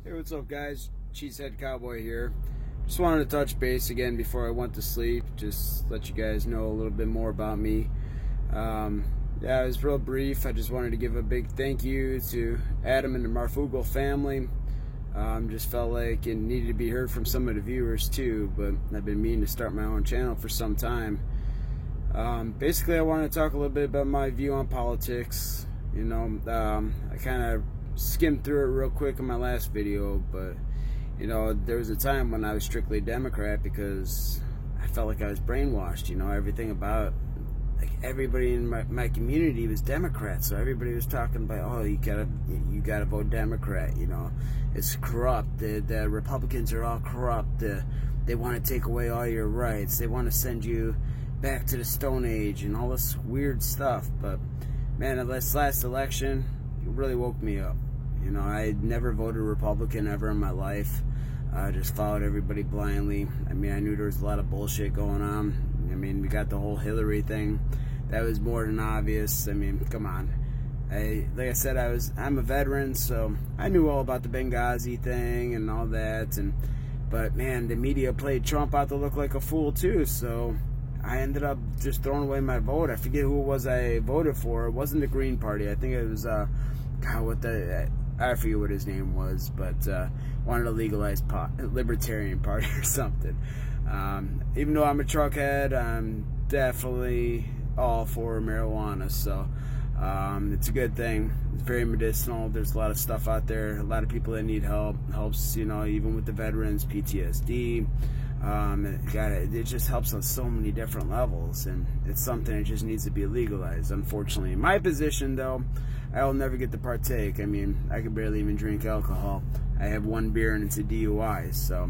Hey, what's up, guys? Cheesehead Cowboy here. Just wanted to touch base again before I went to sleep. Just let you guys know a little bit more about me. Yeah, it was real brief. I just wanted to give a big thank you to Adam and the Marfugel family. Just felt like it needed to be heard from some of the viewers too, but I've been meaning to start my own channel for some time. Basically, I want to talk a little bit about my view on politics. You know, I kind of skimmed through it real quick in my last video, but you know, there was a time when I was strictly Democrat because I felt like I was brainwashed. You know, everything about, like, everybody in my community was Democrat, so everybody was talking about, oh, you gotta vote Democrat. You know, it's corrupt. The Republicans are all corrupt. They want to take away all your rights. They want to send you back to the Stone Age and all this weird stuff. But man, this last election, it really woke me up. You know, I never voted Republican ever in my life. I just followed everybody blindly. I mean, I knew there was a lot of bullshit going on. I mean, we got the whole Hillary thing. That was more than obvious. I mean, come on. Like I said, I'm a veteran, so I knew all about the Benghazi thing and all that. But man, the media played Trump out to look like a fool too. So I ended up just throwing away my vote. I forget who it was I voted for. It wasn't the Green Party. I think it was I forget what his name was, but wanted to legalize pot, Libertarian Party or something. Even though I'm a truckhead, I'm definitely all for marijuana. So it's a good thing. It's very medicinal. There's a lot of stuff out there. A lot of people that need help. Helps, you know, even with the veterans, PTSD. It just helps on so many different levels, and it's something that just needs to be legalized. Unfortunately, in my position, though, I will never get to partake. I mean, I can barely even drink alcohol. I have one beer and it's a DUI. So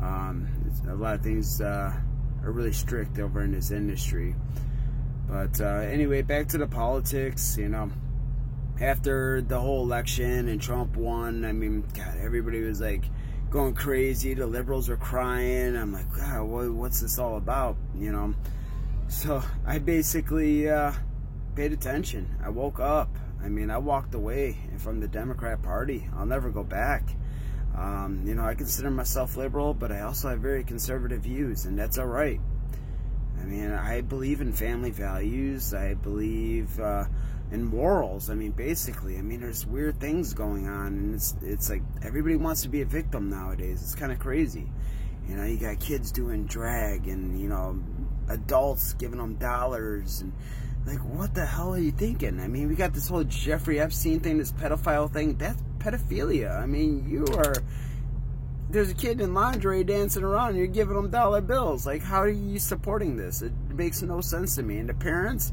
a lot of things are really strict over in this industry. But anyway, back to the politics. You know, after the whole election and Trump won, I mean, God, everybody was like going crazy. The liberals were crying. I'm like, God, what's this all about? You know, so I basically paid attention. I woke up. I mean, I walked away from the Democrat Party. I'll never go back. You know, I consider myself liberal, but I also have very conservative views, and that's all right. I mean, I believe in family values. I believe in morals. I mean, basically, I mean, there's weird things going on, and it's like everybody wants to be a victim nowadays. It's kind of crazy. You know, you got kids doing drag, and, you know, adults giving them dollars, and like, what the hell are you thinking? I mean, we got this whole Jeffrey Epstein thing, this pedophile thing. That's pedophilia. I mean, there's a kid in lingerie dancing around and you're giving them dollar bills. Like, how are you supporting this? It makes no sense to me. And the parents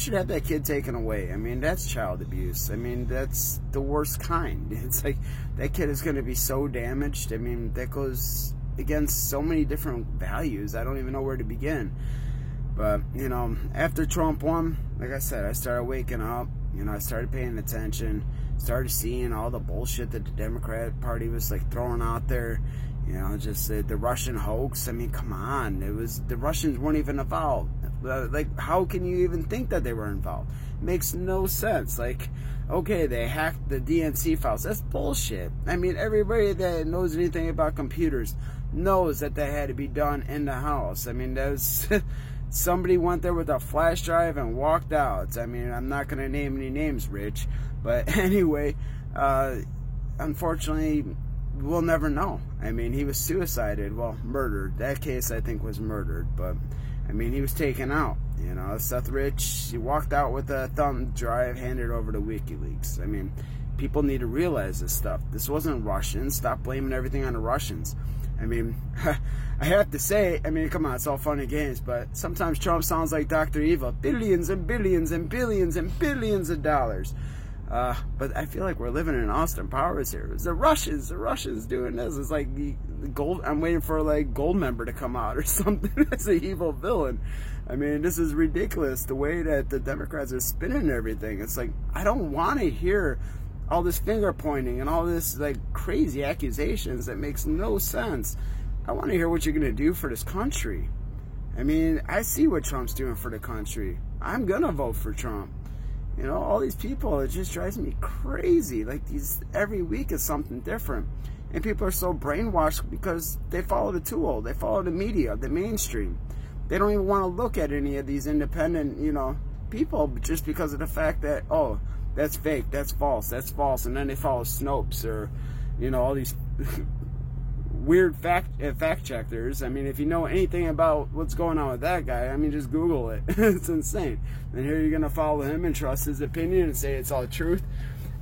should have that kid taken away. I mean, that's child abuse. I mean, that's the worst kind. It's like, that kid is going to be so damaged. I mean, that goes against so many different values. I don't even know where to begin. But, you know, after Trump won, like I said, I started waking up. You know, I started paying attention, started seeing all the bullshit that the Democrat Party was, like, throwing out there. You know, just the Russian hoax. I mean, come on. The Russians weren't even involved. Like, how can you even think that they were involved? It makes no sense. Like, okay, they hacked the DNC files. That's bullshit. I mean, everybody that knows anything about computers knows that that had to be done in the house. I mean, that's... Somebody went there with a flash drive and walked out. I mean, I'm not going to name any names, Rich. But anyway, unfortunately, we'll never know. I mean, he was suicided. Well, murdered. That case, I think, was murdered. But, I mean, he was taken out. You know, Seth Rich, he walked out with a thumb drive, handed over to WikiLeaks. I mean, people need to realize this stuff. This wasn't Russians. Stop blaming everything on the Russians. I mean, I have to say, I mean, come on, it's all fun and games, but sometimes Trump sounds like Dr. Evil. Billions and billions and billions and billions of dollars. But I feel like we're living in Austin Powers here. It's the Russians doing this. It's like the gold. I'm waiting for, like, Goldmember to come out or something. That's an evil villain. I mean, this is ridiculous, the way that the Democrats are spinning everything. It's like, I don't want to hear all this finger pointing and all this, like, crazy accusations that makes no sense. I want to hear what you're going to do for this country. I mean, I see what Trump's doing for the country. I'm going to vote for Trump. You know, all these people, it just drives me crazy. Like, every week is something different. And people are so brainwashed because they follow the tool. They follow the media, the mainstream. They don't even want to look at any of these independent, you know, people just because of the fact that, oh, that's fake, that's false. And then they follow Snopes or, you know, all these weird fact checkers. I mean, if you know anything about what's going on with that guy, I mean, just Google it. It's insane. And here you're gonna follow him and trust his opinion and say it's all truth.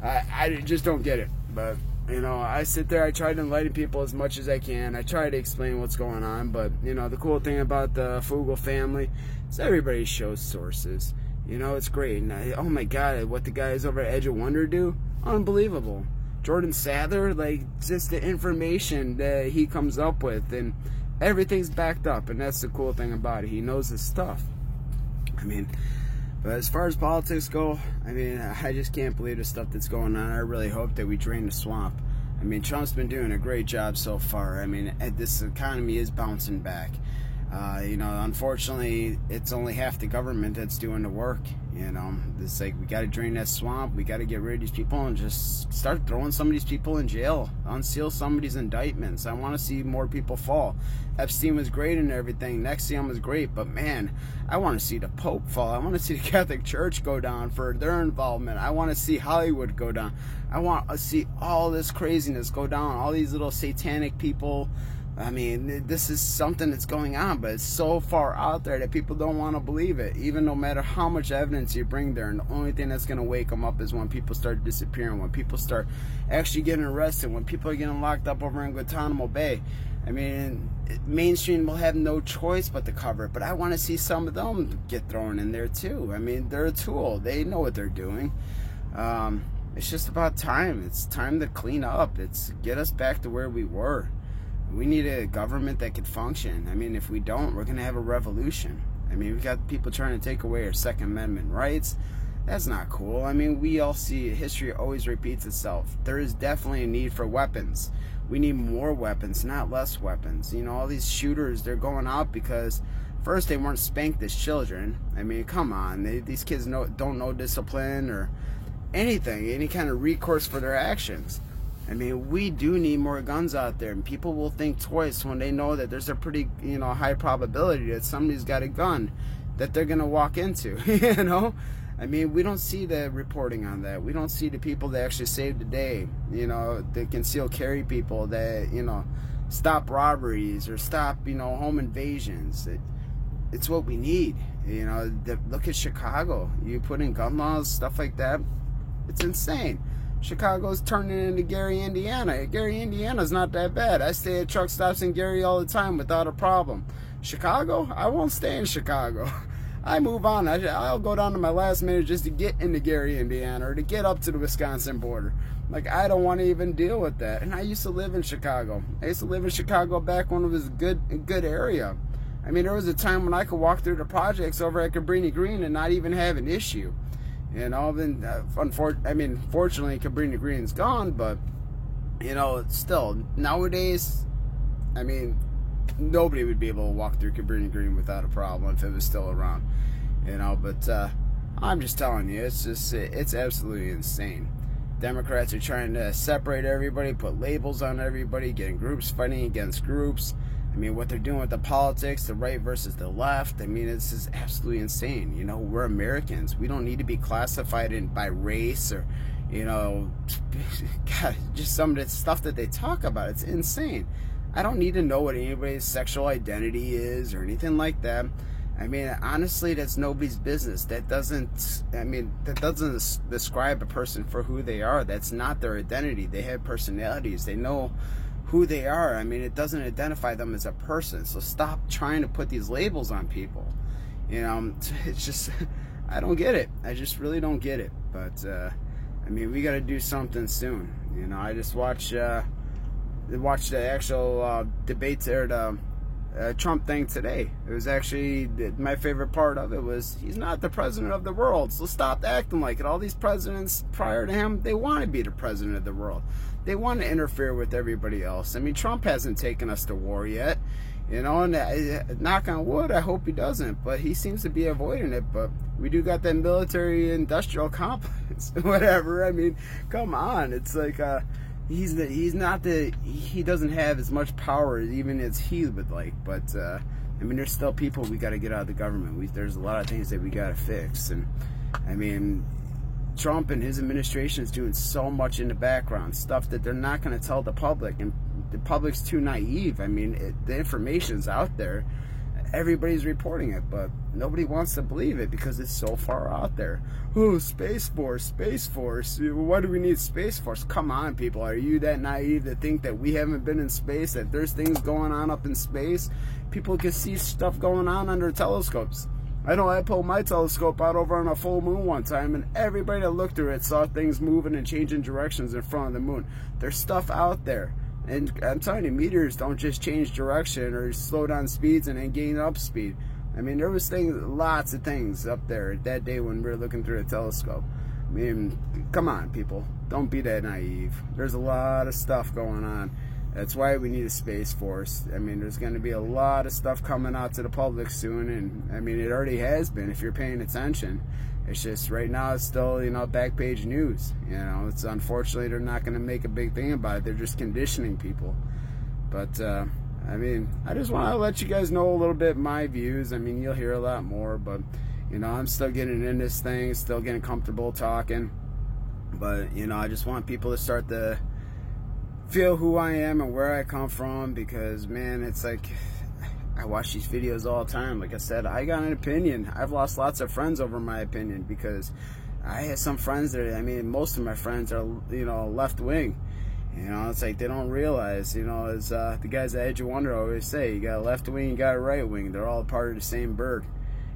I just don't get it. But you know, I sit there, I try to enlighten people as much as I can. I try to explain what's going on. But you know, the cool thing about the Fogel family is everybody shows sources. You know, it's great. And oh my God, what the guys over at Edge of Wonder do, unbelievable. Jordan Sadler, like, just the information that he comes up with, and everything's backed up, and that's the cool thing about it. He knows his stuff. I mean, but as far as politics go, I mean, I just can't believe the stuff that's going on. I really hope that we drain the swamp. I mean, Trump's been doing a great job so far. I mean, this economy is bouncing back. You know, unfortunately, it's only half the government that's doing the work. You know, it's like, we got to drain that swamp. We got to get rid of these people and just start throwing some of these people in jail. Unseal some of these indictments. I want to see more people fall. Epstein was great and everything. NXIVM was great. But, man, I want to see the Pope fall. I want to see the Catholic Church go down for their involvement. I want to see Hollywood go down. I want to see all this craziness go down. All these little satanic people. I mean, this is something that's going on, but it's so far out there that people don't want to believe it, even no matter how much evidence you bring there. And the only thing that's going to wake them up is when people start disappearing, when people start actually getting arrested, when people are getting locked up over in Guantanamo Bay. I mean, mainstream will have no choice but to cover it, but I want to see some of them get thrown in there too. I mean, they're a tool. They know what they're doing. It's just about time. It's time to clean up. It's get us back to where we were. We need a government that can function. I mean, if we don't, we're going to have a revolution. I mean, we've got people trying to take away our Second Amendment rights. That's not cool. I mean, we all see history always repeats itself. There is definitely a need for weapons. We need more weapons, not less weapons. You know, all these shooters, they're going out because first they weren't spanked as children. I mean, come on. These kids don't know discipline or anything, any kind of recourse for their actions. I mean, we do need more guns out there, and people will think twice when they know that there's a pretty, you know, high probability that somebody's got a gun that they're going to walk into, you know? I mean, we don't see the reporting on that. We don't see the people that actually save the day, you know, the concealed carry people that, you know, stop robberies or stop, you know, home invasions. It's what we need, you know. Look at Chicago. You put in gun laws, stuff like that. It's insane. Chicago's turning into Gary, Indiana. Gary, Indiana's not that bad. I stay at truck stops in Gary all the time without a problem. Chicago? I won't stay in Chicago. I move on. I'll go down to my last minute just to get into Gary, Indiana, or to get up to the Wisconsin border. Like, I don't want to even deal with that. And I used to live in Chicago. I used to live in Chicago back when it was a good area. I mean, there was a time when I could walk through the projects over at Cabrini Green and not even have an issue. You know, then, fortunately, Cabrini Green's gone, but, you know, still, nowadays, I mean, nobody would be able to walk through Cabrini Green without a problem if it was still around, you know, but, I'm just telling you, it's absolutely insane. Democrats are trying to separate everybody, put labels on everybody, getting groups fighting against groups. I mean, what they're doing with the politics, the right versus the left, I mean, it's just absolutely insane. You know, we're Americans. We don't need to be classified by race or, you know, God, just some of the stuff that they talk about. It's insane. I don't need to know what anybody's sexual identity is or anything like that. I mean, honestly, that's nobody's business. That doesn't describe a person for who they are. That's not their identity. They have personalities. They know who they are. I mean, it doesn't identify them as a person. So stop trying to put these labels on people. You know, it's just, I don't get it. I just really don't get it. But, I mean, we got to do something soon. You know, I just watched the actual debates there, the Trump thing today. It was actually, my favorite part of it was, he's not the president of the world, so stop acting like it. All these presidents prior to him, they want to be the president of the world. They want to interfere with everybody else. I mean, Trump hasn't taken us to war yet. You know, and knock on wood, I hope he doesn't, but he seems to be avoiding it. But we do got that military industrial complex, whatever. I mean, come on, it's like he doesn't have as much power even as he would like. But I mean, there's still people we got to get out of the government. There's a lot of things that we got to fix, and I mean, Trump and his administration is doing so much in the background, stuff that they're not going to tell the public, and the public's too naive. I mean, the information's out there. Everybody's reporting it, but nobody wants to believe it because it's so far out there. Oh, Space Force, Space Force. Why do we need Space Force? Come on, people. Are you that naive to think that we haven't been in space, that there's things going on up in space? People can see stuff going on under telescopes. I know I pulled my telescope out over on a full moon one time, and everybody that looked through it saw things moving and changing directions in front of the moon. There's stuff out there. And I'm telling you, meteors don't just change direction or slow down speeds and then gain up speed. I mean, there was lots of things up there that day when we were looking through a telescope. I mean, come on, people. Don't be that naive. There's a lot of stuff going on. That's why we need a Space Force. I mean, there's going to be a lot of stuff coming out to the public soon, and I mean, it already has been if you're paying attention. It's just right now it's still, you know, back page news. You know, it's unfortunately they're not going to make a big thing about it. They're just conditioning people. But I mean, I just want to let you guys know a little bit my views. I mean, you'll hear a lot more, but you know, I'm still getting in this thing, still getting comfortable talking. But you know, I just want people to start to feel who I am and where I come from, because man, it's like, I watch these videos all the time. Like I said, I got an opinion. I've lost lots of friends over my opinion because I had some friends that, I mean, most of my friends are, you know, left wing. You know, it's like they don't realize, you know, as the guys at Edge of Wonder always say, you got a left wing, you got a right wing. They're all part of the same bird.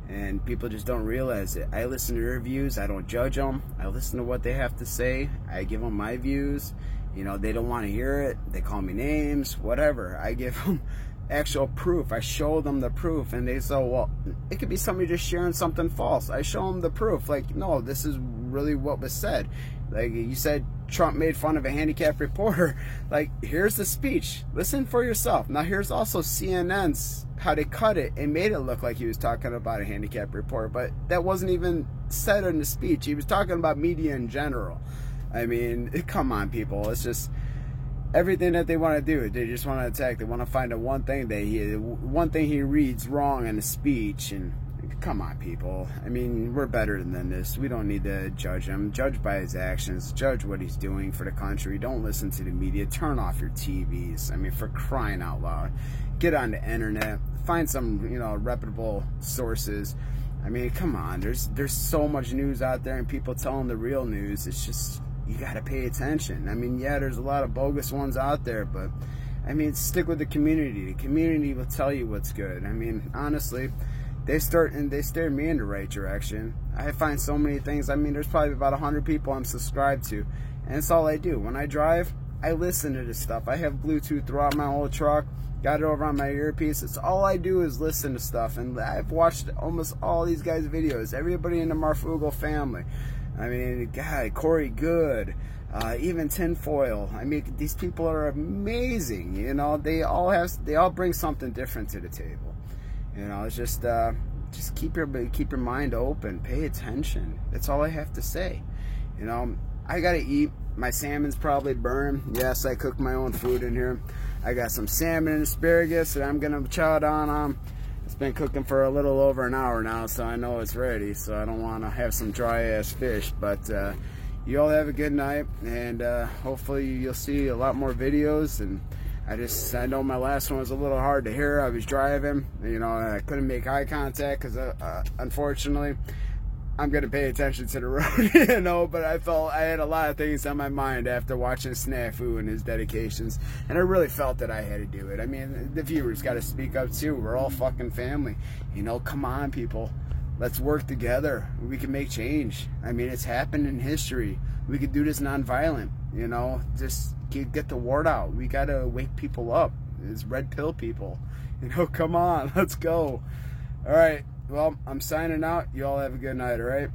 And people just don't realize it. I listen to their views. I don't judge them. I listen to what they have to say. I give them my views. You know, they don't want to hear it. They call me names, whatever. I give them actual proof. I show them the proof, and they say, well, it could be somebody just sharing something false. I show them the proof. Like, no, this is really what was said. Like, you said Trump made fun of a handicapped reporter. Like, here's the speech. Listen for yourself. Now, here's also CNN's, how they cut it and made it look like he was talking about a handicapped reporter, but that wasn't even said in the speech. He was talking about media in general. I mean, come on, people. It's just everything that they want to do. They just want to attack. They want to find one thing he reads wrong in a speech. And come on, people. I mean, we're better than this. We don't need to judge him. Judge by his actions. Judge what he's doing for the country. Don't listen to the media. Turn off your TVs. I mean, for crying out loud. Get on the internet. Find some, you know, reputable sources. I mean, come on. There's so much news out there, and people telling the real news. It's just, you got to pay attention. I mean, yeah, there's a lot of bogus ones out there, but I mean, stick with the community. The community will tell you what's good. I mean, honestly, they steer me in the right direction. I find so many things. I mean, there's probably about 100 people I'm subscribed to, and it's all I do. When I drive, I listen to this stuff. I have Bluetooth throughout my whole truck. Got it over on my earpiece. It's all I do is listen to stuff, and I've watched almost all these guys' videos. Everybody in the Marfugel family. I mean, God, Corey Good, even Tinfoil. I mean, these people are amazing. You know, they all bring something different to the table. You know, it's just keep your mind open, pay attention. That's all I have to say. You know, I gotta eat. My salmon's probably burned. Yes, I cook my own food in here. I got some salmon and asparagus that I'm gonna chow down on. It's been cooking for a little over an hour now, so I know it's ready. So I don't want to have some dry ass fish. But you all have a good night, and hopefully you'll see a lot more videos. And I know my last one was a little hard to hear. I was driving, you know, and I couldn't make eye contact because unfortunately I'm gonna pay attention to the road, you know. But I felt I had a lot of things on my mind after watching Snafu and his dedications, and I really felt that I had to do it. I mean, the viewers got to speak up too. We're all fucking family, you know. Come on, people, let's work together. We can make change. I mean, it's happened in history. We could do this nonviolent, you know. Just get the word out. We gotta wake people up. It's red pill people, you know. Come on, let's go. All right. Well, I'm signing out. You all have a good night, all right?